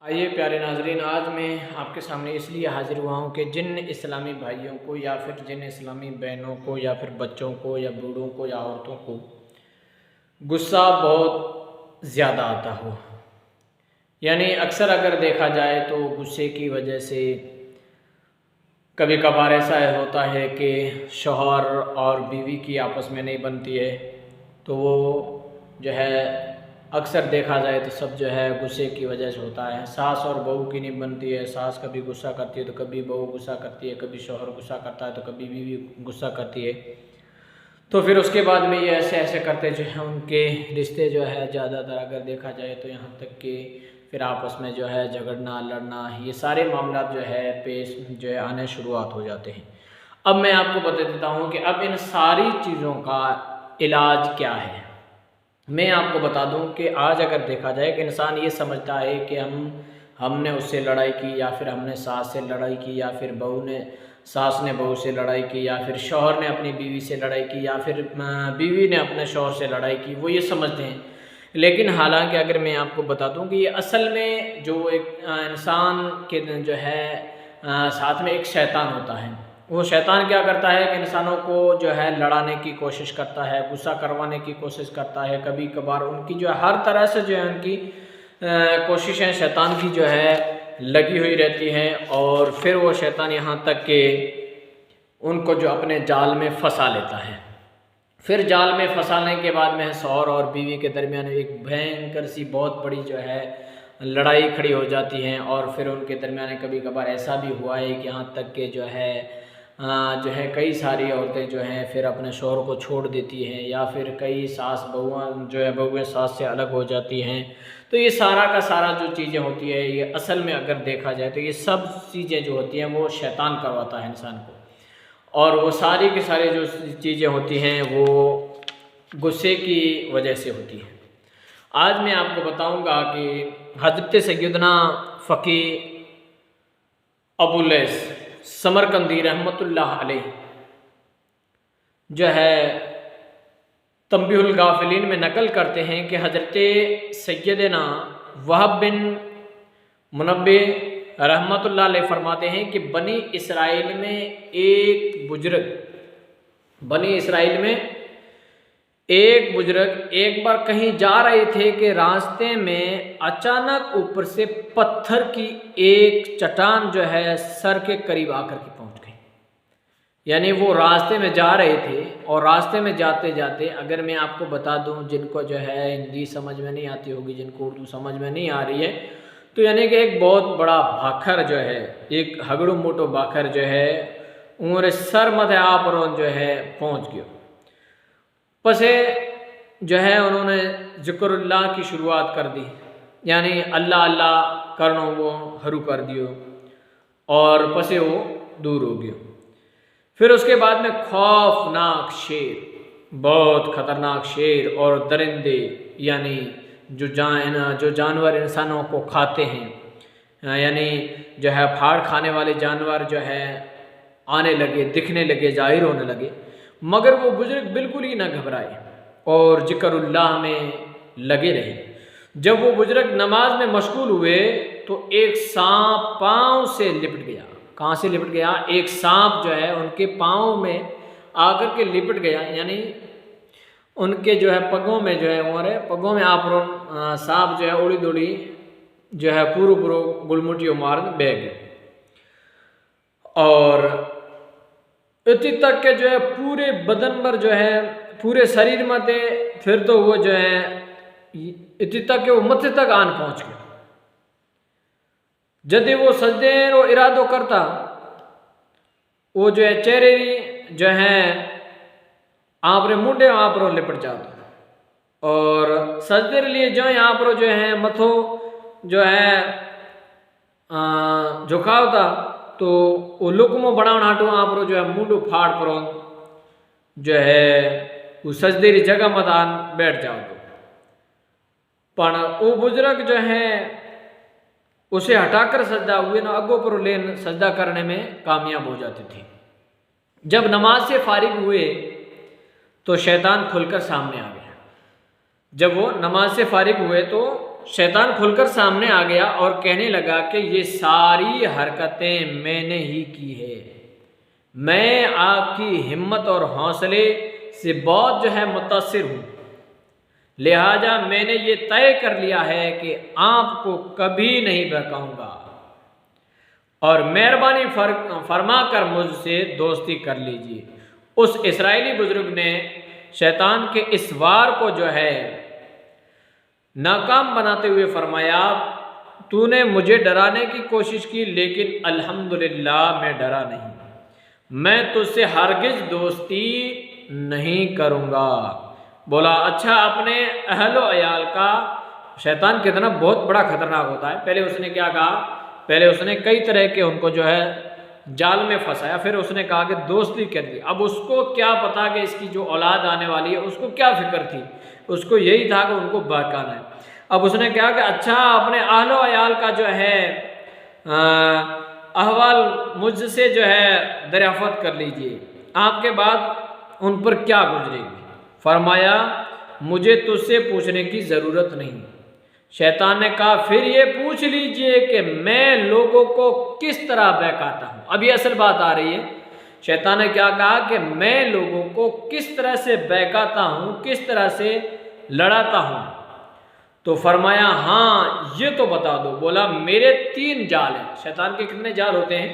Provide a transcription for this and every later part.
आइए प्यारे नाजरीन, आज मैं आपके सामने इसलिए हाजिर हुआ हूँ कि जिन इस्लामी भाइयों को या फिर जिन इस्लामी बहनों को या फिर बच्चों को या बूढ़ों को या औरतों को गुस्सा बहुत ज़्यादा आता हो, यानी अक्सर अगर देखा जाए तो गुस्से की वजह से कभी कभार ऐसा होता है कि शौहर और बीवी की आपस में नहीं बनती है, तो वो जो है अक्सर देखा जाए तो सब जो है गुस्से की वजह से होता है। सास और बहू की नहीं बनती है, सास कभी गुस्सा करती है तो कभी बहू गुस्सा करती है, कभी शौहर गुस्सा करता है तो कभी बीवी गुस्सा करती है। तो फिर उसके बाद में ये ऐसे ऐसे करते जो है उनके रिश्ते जो है ज़्यादातर अगर देखा जाए तो यहाँ तक कि फिर आपस में जो है झगड़ना लड़ना ये सारे मामला जो है पेश जो है आने शुरुआत हो जाते हैं। अब मैं आपको बता देता हूँ कि अब इन सारी चीज़ों का इलाज क्या है। मैं आपको बता दूं कि आज अगर देखा जाए कि इंसान ये समझता है कि हमने उससे लड़ाई की या फिर हमने सास से लड़ाई की या फिर सास ने बहू से लड़ाई की या फिर शौहर ने अपनी बीवी से लड़ाई की या फिर बीवी ने अपने शौहर से लड़ाई की, वो ये समझते हैं। लेकिन हालांकि अगर मैं आपको बता दूं कि ये असल में जो एक इंसान के जो है साथ में एक शैतान होता है। वो शैतान क्या करता है कि इंसानों को जो है लड़ाने की कोशिश करता है, गुस्सा करवाने की कोशिश करता है। कभी कभार उनकी जो है हर तरह से जो है उनकी कोशिशें शैतान की जो है लगी हुई रहती हैं, और फिर वो शैतान यहाँ तक कि उनको जो अपने जाल में फंसा लेता है। फिर जाल में फंसाने के बाद में शौहर और बीवी के दरमियान एक भयंकर सी बहुत बड़ी जो है लड़ाई खड़ी हो जाती है, और फिर उनके दरमियान कभी कभार ऐसा भी हुआ है कि यहाँ तक कि जो है कई सारी औरतें जो हैं फिर अपने शौहर को छोड़ देती हैं, या फिर कई सास बहुआँ जो है बहुएँ सास से अलग हो जाती हैं। तो ये सारा का सारा जो चीज़ें होती है ये असल में अगर देखा जाए तो ये सब चीज़ें जो होती हैं वो शैतान करवाता है इंसान को, और वो सारी की सारी जो चीज़ें होती हैं वो गुस्से की वजह से होती हैं। आज मैं आपको बताऊंगा कि हज़रत सैयदना फ़कीह अबू लैस समरकंदी रहमतुल्लाह अलैह जो है तंबीहुल गाफिलीन में नकल करते हैं कि हज़रत सैयदना वहब बिन मुनब्बे रहमतुल्लाह अलैह फरमाते हैं कि बनी इसराइल में एक बुजुर्ग एक बार कहीं जा रहे थे कि रास्ते में अचानक ऊपर से पत्थर की एक चट्टान जो है सर के करीब आकर के पहुंच गई। यानी वो रास्ते में जा रहे थे, और रास्ते में जाते जाते अगर मैं आपको बता दूं जिनको जो है हिंदी समझ में नहीं आती होगी, जिनको उर्दू समझ में नहीं आ रही है, तो यानी कि एक बहुत बड़ा भाखर जो है, एक हगड़ू मोटो भाखर जो है उम्र सर मथे आप जो है पहुंच गयो। पसे जो है उन्होंने ज़िक्रुल्लाह की शुरुआत कर दी, यानी अल्लाह अल्लाह करनो वो हरू कर दियो, और पसे वो दूर हो गयो। फिर उसके बाद में खौफनाक शेर, बहुत ख़तरनाक शेर और दरिंदे, यानी जो जानवर इंसानों को खाते हैं, यानी जो है फाड़ खाने वाले जानवर जो है आने लगे, दिखने लगे, जाहिर होने लगे। मगर वो बुजुर्ग बिल्कुल ही ना घबराए और ज़िक्रुल्लाह में लगे रहे। जब वो बुजुर्ग नमाज में मशगूल हुए तो एक सांप पाँव से लिपट गया। कहाँ से लिपट गया? एक सांप जो है उनके पाँव में आकर के लिपट गया, यानी उनके जो है पगों में जो है हमारे पगों में आप सांप जो है उड़ी दौड़ी जो है पूरो गुलमुटियों मार बह गए, और इतनी तक के जो है पूरे बदन पर जो है पूरे शरीर में थे। फिर तो वो जो है इतनी तक के वो मथे तक आन पहुंच गए। यदि वो सजदे रो इरादो करता, वो जो है चेहरे जो है आप रे मुंडे आप रो लिपट जाता, और सजदे लिए जो यहाँ पर जो है मथो जो है झुकावता, तो वो लुकमो बनावण हाटू आप जो है मुंडू फाड़ पर जो है वो सजदे री जगह मत आन बैठ जाओ। पर वो बुजुर्ग जो है उसे हटाकर सजदा हुए ना अगो पर लेन सजदा करने में कामयाब हो जाती थी। जब नमाज से फारिग हुए तो शैतान खुलकर सामने आ गया। जब वो नमाज से फारिग हुए तो शैतान खुलकर सामने आ गया और कहने लगा कि ये सारी हरकतें मैंने ही की है, मैं आपकी हिम्मत और हौसले से बहुत जो है मुतासिर हूँ, लिहाजा मैंने ये तय कर लिया है कि आपको कभी नहीं बहकाऊंगा और मेहरबानी फरमा कर मुझसे दोस्ती कर लीजिए। उस इस्राएली बुजुर्ग ने शैतान के इस वार को जो है नाकाम बनाते हुए फरमाया, तूने मुझे डराने की कोशिश की लेकिन अल्हम्दुलिल्लाह मैं डरा नहीं, मैं तुझसे हरगिज दोस्ती नहीं करूँगा। बोला अच्छा, अपने अहलो अयाल का शैतान कितना बहुत बड़ा खतरनाक होता है। पहले उसने क्या कहा, पहले उसने कई तरह के उनको जो है जाल में फंसाया, फिर उसने कहा कि दोस्ती कर दी। अब उसको क्या पता कि इसकी जो औलाद आने वाली है उसको क्या फिक्र थी, उसको यही था कि उनको बहकाना है। अब उसने क्या कि अच्छा, अपने अहलो अयाल का जो है अहवाल मुझसे जो है दरियाफ़त कर लीजिए, आपके बाद उन पर क्या गुजरेगी। फरमाया मुझे तुझसे पूछने की ज़रूरत नहीं। शैतान ने कहा फिर ये पूछ लीजिए कि मैं लोगों को किस तरह बहकाता हूँ। अब ये असल बात आ रही है। शैतान ने क्या कहा कि मैं लोगों को किस तरह से बहकाता हूँ, किस तरह से लड़ाता हूँ। तो फरमाया हाँ ये तो बता दो। बोला मेरे 3 जाल हैं। शैतान के कितने जाल होते हैं?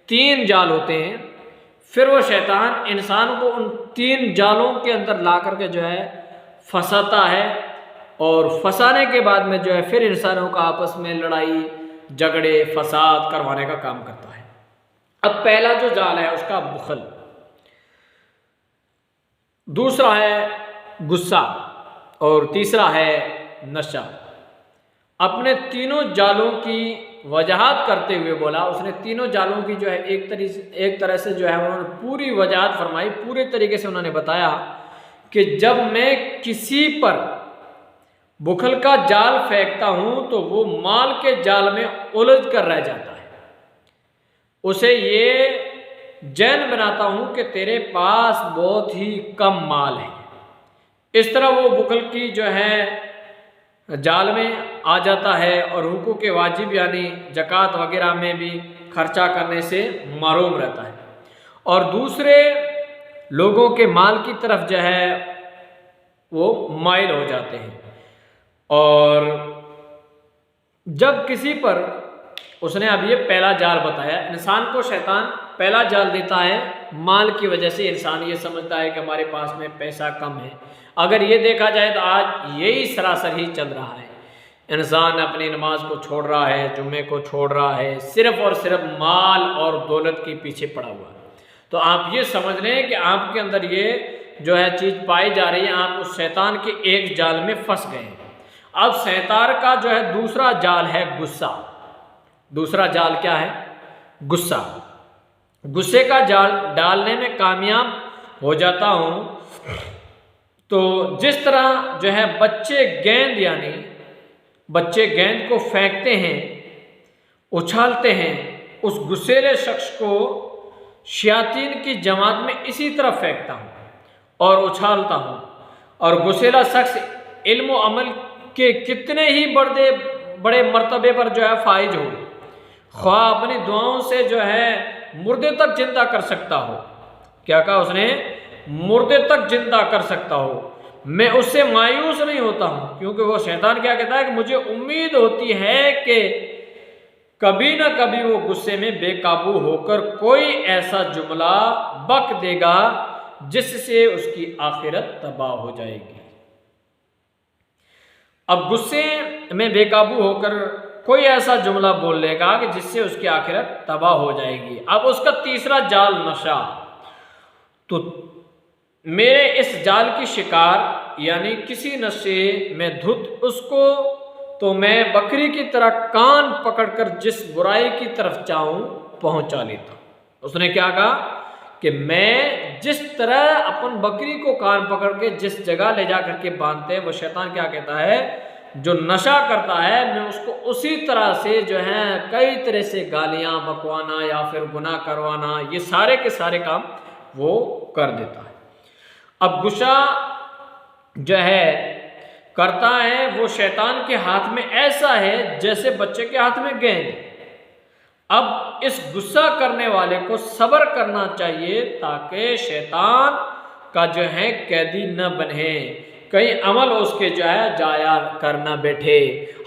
3 जाल होते हैं। फिर वो शैतान इंसान को उन 3 जालों के अंदर ला करके जो है फंसाता है और फंसाने के बाद में जो है फिर इंसानों का आपस में लड़ाई झगड़े फसाद करवाने का काम करता है। अब पहला जो जाल है उसका बुखल, दूसरा है गुस्सा और तीसरा है नशा। अपने तीनों जालों की वजाहत करते हुए बोला, उसने तीनों जालों की जो है एक तरह से जो है उन्होंने पूरी वजाहत फरमाई, पूरे तरीके से उन्होंने बताया कि जब मैं किसी पर बुखल का जाल फेंकता हूं तो वो माल के जाल में उलझ कर रह जाता है। उसे ये जैन बनाता हूं कि तेरे पास बहुत ही कम माल है। इस तरह वो बुखल की जो है जाल में आ जाता है और हुकूक वाजिब यानी ज़कात वगैरह में भी खर्चा करने से महरूम रहता है और दूसरे लोगों के माल की तरफ जो है वो माइल हो जाते हैं। और जब किसी पर उसने अब ये पहला जाल बताया, इंसान को शैतान पहला जाल देता है माल की वजह से। इंसान ये समझता है कि हमारे पास में पैसा कम है। अगर ये देखा जाए तो आज यही सरासर ही चल रहा है। इंसान अपनी नमाज को छोड़ रहा है, जुम्मे को छोड़ रहा है, सिर्फ और सिर्फ माल और दौलत के पीछे पड़ा हुआ है। तो आप ये समझ लें कि आपके अंदर ये जो है चीज़ पाई जा रही है, आप उस शैतान के एक जाल में फंस गए हैं। अब शैतान का जो है दूसरा जाल है गुस्सा। दूसरा जाल क्या है? गुस्सा। गुस्से का जाल डालने में कामयाब हो जाता हूँ तो जिस तरह जो है बच्चे गेंद को फेंकते हैं, उछालते हैं, उस गुस्सेले शख्स को शयातीन की जमात में इसी तरह फेंकता हूँ और उछालता हूँ। और गुस्सेला शख्स इल्म व अमल के कितने ही बड़े मर्तबे पर जो है फाइज हो, ख्वाह अपनी दुआओं से जो है मुर्दे तक जिंदा कर सकता हो। क्या कहा उसने? मुर्दे तक जिंदा कर सकता हो। मैं उससे मायूस नहीं होता हूं, क्योंकि वो शैतान क्या कहता है कि मुझे उम्मीद होती है कि कभी ना कभी वो गुस्से में बेकाबू होकर कोई ऐसा जुमला बक देगा जिससे उसकी आखिरत तबाह हो जाएगी। अब गुस्से में बेकाबू होकर कोई ऐसा जुमला बोल लेगा कि जिससे उसकी आखिरत तबाह हो जाएगी। अब उसका तीसरा जाल नशा। तो मेरे इस जाल की शिकार यानी किसी नशे में धुत उसको तो मैं बकरी की तरह कान पकड़कर जिस बुराई की तरफ चाहूं पहुंचा लेता। उसने क्या कहा कि मैं जिस तरह अपन बकरी को कान पकड़ के जिस जगह ले जा करके बांधते हैं, वो शैतान क्या कहता है, जो नशा करता है मैं उसको उसी तरह से जो है कई तरह से गालियां बकवाना या फिर गुनाह करवाना, ये सारे के सारे काम वो कर देता है। अब गुस्सा जो है करता है वो शैतान के हाथ में ऐसा है जैसे बच्चे के हाथ में गेंद। अब इस गुस्सा करने वाले को सब्र करना चाहिए ताकि शैतान का जो है कैदी न बने, कहीं अमल उसके जो है जाया करना बैठे।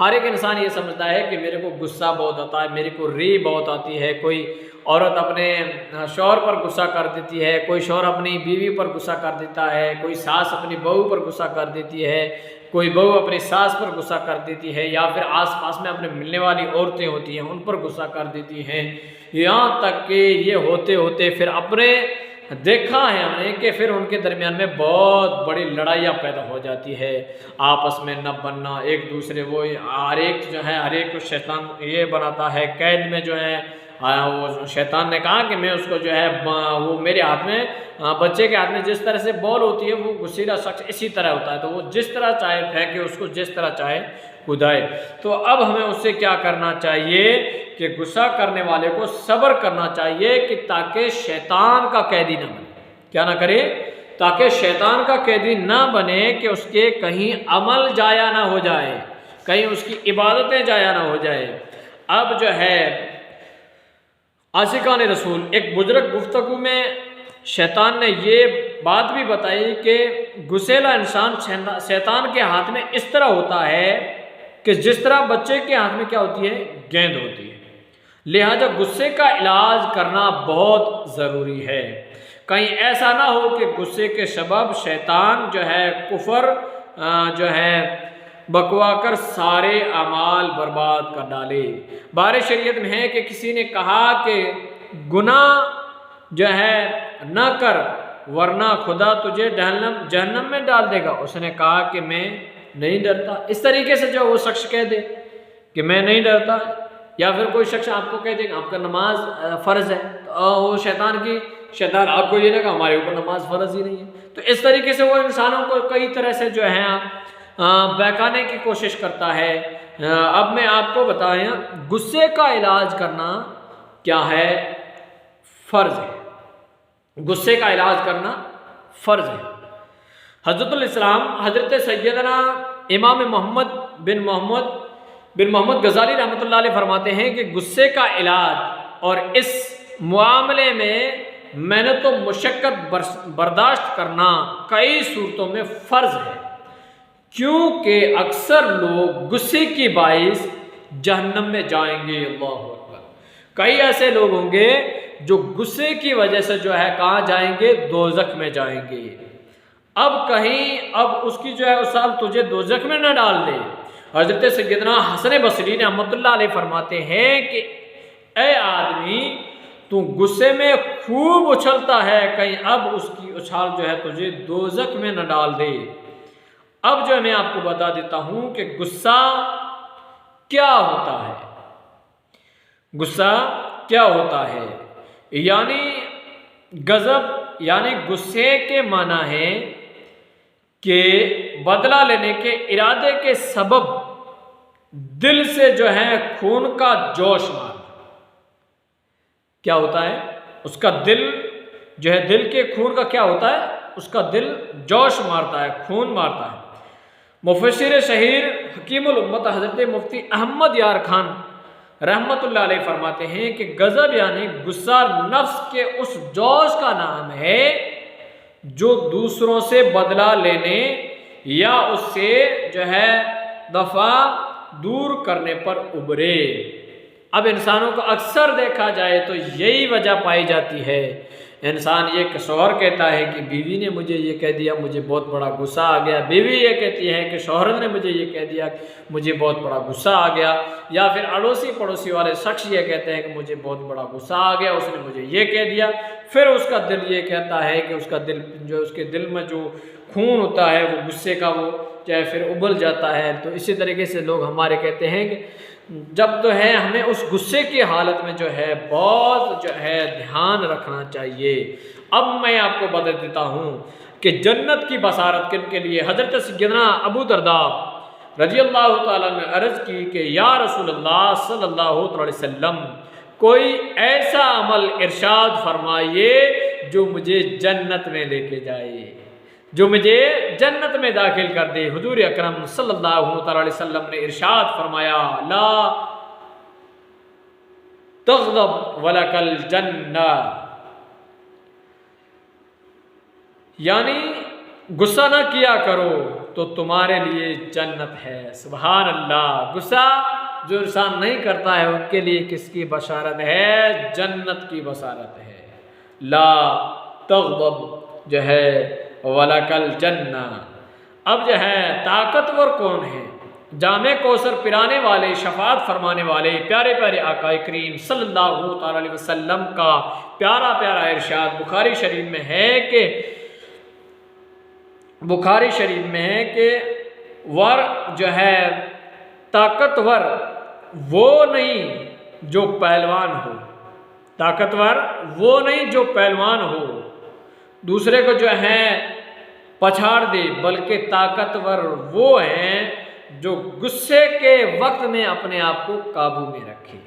हर एक इंसान ये समझता है कि मेरे को गुस्सा बहुत आता है, मेरे को री बहुत आती है। कोई औरत अपने शौहर पर गुस्सा कर देती है, कोई शौहर अपनी बीवी पर गुस्सा कर देता है, कोई सास अपनी बहू पर गुस्सा कर देती है, कोई बहू अपनी सास पर गुस्सा कर देती है, या फिर आसपास में अपने मिलने वाली औरतें होती हैं उन पर गुस्सा कर देती हैं। यहाँ तक कि ये होते होते फिर अपने देखा है हमने कि फिर उनके दरमियान में बहुत बड़ी लड़ाइयाँ पैदा हो जाती है, आपस में न बनना, एक दूसरे वो हर एक जो है हर एक को शैतान ये बनाता है कैद में जो है। वो शैतान ने कहा कि मैं उसको जो है वो मेरे हाथ में बच्चे के हाथ में जिस तरह से बॉल होती है वो गुस्सीला शख्स इसी तरह होता है, तो वो जिस तरह चाहे फेंके उसको, जिस तरह चाहे कुदाए। तो अब हमें उससे क्या करना चाहिए कि गुस्सा करने वाले को सब्र करना चाहिए कि ताकि शैतान का कैदी ना बने। क्या ना करे? ताकि शैतान का कैदी ना बने कि उसके कहीं अमल जाया ना हो जाए, कहीं उसकी इबादतें जाया ना हो जाए। अब जो है आशिकान रसूल एक बुजुर्ग गुफ्तगू में शैतान ने ये बात भी बताई कि गुस्सेला इंसान शैतान के हाथ में इस तरह होता है कि जिस तरह बच्चे के हाथ में क्या होती है, गेंद होती है। लिहाजा गुस्से का इलाज करना बहुत ज़रूरी है। कहीं ऐसा ना हो कि गुस्से के सबब शैतान जो है कुफर जो है बकवा कर सारे अमाल बर्बाद कर डाले। बारे शरीयत में है कि किसी ने कहा कि गुनाह जो है न कर वरना खुदा तुझे जहन्नम में डाल देगा। उसने कहा कि मैं नहीं डरता। इस तरीके से जो वो शख्स कह दे कि मैं नहीं डरता, या फिर कोई शख्स आपको कह दे आपका नमाज फ़र्ज़ है, तो वो शैतान आपको ये ना कि हमारे ऊपर नमाज फ़र्ज़ ही नहीं है। तो इस तरीके से वो इंसानों को कई तरह से जो है बहकाने की कोशिश करता है। अब मैं आपको बताया गुस्से का इलाज करना क्या है, फ़र्ज़ है। गुस्से का इलाज करना फ़र्ज़ है। हज़रतुल इस्लाम हज़रत सैयदना इमाम मोहम्मद बिन मोहम्मद गज़ाली रहमतुल्लाह अलैह फरमाते हैं कि गुस्से का इलाज और इस मामले में मेहनत तो मुशक्क़त बर्दाश्त करना कई सूरतों में फ़र्ज़ है, क्योंकि अक्सर लोग गुस्से की बाइस जहन्नम में जाएंगे। अल्लाहु अकबर। कई ऐसे लोग होंगे जो गुस्से की वजह से जो है कहाँ जाएंगे, दोज़ख में जाएंगे। अब उसकी जो है उस साल तुझे दोज़ख में न डाल दे। हज़रत सैयदना हसन बसरी रहमतुल्लाह अलैह फरमाते हैं कि ए आदमी, तू गुस्से में खूब उछलता है, कहीं अब उसकी उछाल जो है तुझे दोज़ख में न डाल दे। अब जो मैं आपको बता देता हूं कि गुस्सा क्या होता है। गुस्सा क्या होता है यानी गज़ब, यानी गुस्से के माना है कि बदला लेने के इरादे के सबब दिल से जो है खून का जोश मारना। क्या होता है? उसका दिल जो है, दिल के खून का क्या होता है, उसका दिल जोश मारता है, खून मारता है। मुफस्सिर शहीर हकीमुल उम्मत हज़रत मुफ्ती अहमद यार खान रहमतुल्लाह अलैह फरमाते हैं कि गज़ब यानी गुस्सा नफ्स के उस जोश का नाम है जो दूसरों से बदला लेने या उससे जो है दफा दूर करने पर उभरे। अब इंसानों को अक्सर देखा जाए तो यही वजह पाई जाती है। इंसान ये शौहर कहता है कि बीवी ने मुझे ये कह दिया, मुझे बहुत बड़ा गुस्सा आ गया। बीवी ये कहती है कि शौहर ने मुझे ये कह दिया, मुझे बहुत बड़ा गुस्सा आ गया। या फिर अड़ोसी पड़ोसी वाले शख्स ये कहते हैं कि मुझे बहुत बड़ा गुस्सा आ गया, उसने मुझे ये कह दिया। फिर उसका दिल ये कहता है कि उसका दिल जो उसके दिल में जो खून होता है वो गुस्से का वो चाहे फिर उबल जाता है। तो इसी तरीके से लोग हमारे कहते हैं कि जब जो है हमें उस गुस्से की हालत में जो है बहुत जो है ध्यान रखना चाहिए। अब मैं आपको बता देता हूँ कि जन्नत की बसारत किन के लिए। हज़रत सैयदना अबू दरदा रज़ियल्लाहु ताला ने अर्ज़ की कि या रसूलल्लाह सल्लल्लाहु अलैहि वसल्लम, कोई ऐसा अमल इरशाद फरमाइए जो मुझे जन्नत में लेके जाए। जो मुझे जन्नत में दाखिल कर दे। हुजूर अकरम सल्लल्लाहु अलैहि वसल्लम ने इरशाद फरमाया, ला तग़ज़ब वलकल जन्ना, यानी गुस्सा ना किया करो तो तुम्हारे लिए जन्नत है। सुभान अल्लाह। गुस्सा जो इंसान नहीं करता है उनके लिए किसकी बशारत है? जन्नत की बशारत है। ला तग़ज़ब जो है वलकल जन्ना। अब जो है ताकतवर कौन है? जामे कौसर पिलाने वाले, शफाअत फरमाने वाले प्यारे प्यारे आका करीम सल्लल्लाहु अलैहि वसल्लम का प्यारा प्यारा इरशाद बुखारी शरीफ में है कि वर जो है ताकतवर वो नहीं जो पहलवान हो, ताकतवर वो नहीं जो पहलवान हो, दूसरे को जो है पछाड़ दे, बल्कि ताकतवर वो हैं जो गुस्से के वक्त में अपने आप को काबू में रखे।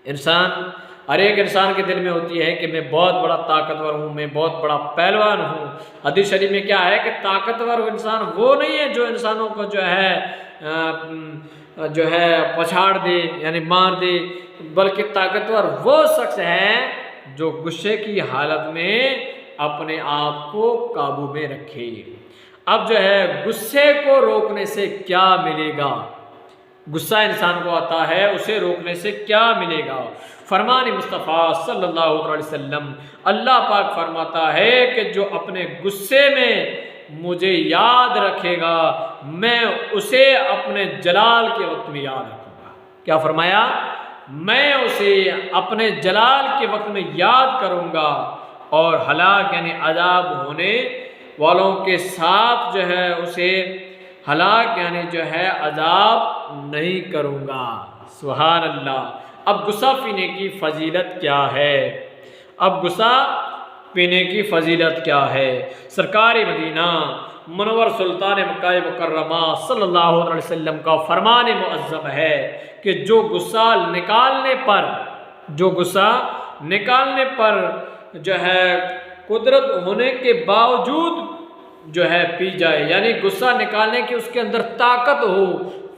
इंसान, हर एक इंसान के दिल में होती है कि मैं बहुत बड़ा ताकतवर हूँ, मैं बहुत बड़ा पहलवान हूँ। हदीस शरीफ में क्या है कि ताकतवर इंसान वो नहीं है जो इंसानों को जो है पछाड़ दे यानी मार दे, बल्कि ताकतवर वो शख्स है जो गुस्से की हालत में अपने आप को काबू में रखे। अब जो है गुस्से को रोकने से क्या मिलेगा? गुस्सा इंसान को आता है, उसे रोकने से क्या मिलेगा? फरमान मुस्तफ़ा सल्लल्लाहु अलैहि वसल्लम, अल्लाह पाक फरमाता है कि जो अपने गुस्से में मुझे याद रखेगा मैं उसे अपने जलाल के वक्त में याद रखूँगा। क्या फरमाया? मैं उसे अपने जलाल के वक्त में याद करूँगा और हलाक यानी अज़ाब होने वालों के साथ जो है उसे हलाक यानी जो है अज़ाब नहीं करूँगा। सुभान अल्लाह। अब गुस्सा पीने की फजीलत क्या है? अब गुस्सा पीने की फजीलत क्या है? सरकार मदीना मुनव्वर सुल्तान मक्का मुकर्रमा सल्लल्लाहु अलैहि वसल्लम का फरमान मुअज़्ज़म है कि जो गुस्सा निकालने पर जो है कुदरत होने के बावजूद जो है पी जाए, यानी गुस्सा निकालने की उसके अंदर ताकत हो,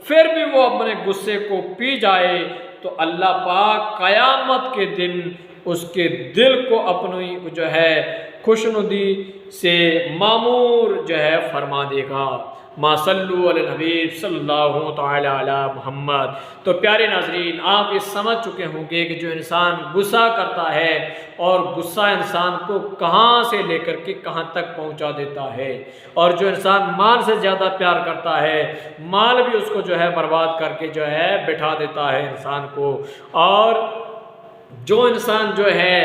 फिर भी वो अपने गुस्से को पी जाए, तो अल्लाह पाक क़यामत के दिन उसके दिल को अपनी जो है खुशनुदी से मामूर जो है फरमा देगा। मा सल्लु अला नबी सल्लल्लाहु तआला अला मुहम्मद। तो प्यारे नाज़रीन, आप ये समझ चुके होंगे कि जो इंसान गुस्सा करता है और गुस्सा इंसान को कहाँ से लेकर के कहाँ तक पहुँचा देता है, और जो इंसान माल से ज़्यादा प्यार करता है माल भी उसको जो है बर्बाद करके जो है बिठा देता है इंसान को, और जो इंसान जो है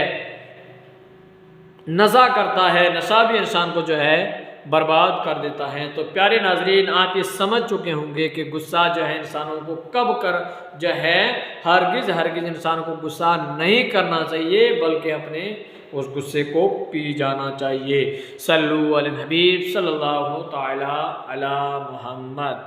नशा करता है नशा भी इंसान को जो है बर्बाद कर देता है। तो प्यारे नाजरीन, आप ये समझ चुके होंगे कि गुस्सा जो है इंसानों को कब कर जो है हरगिज़ इंसान को गुस्सा नहीं करना चाहिए, बल्कि अपने उस गुस्से को पी जाना चाहिए। सल्लु अला नबी सल्लल्लाहु तआला अला मुहम्मद।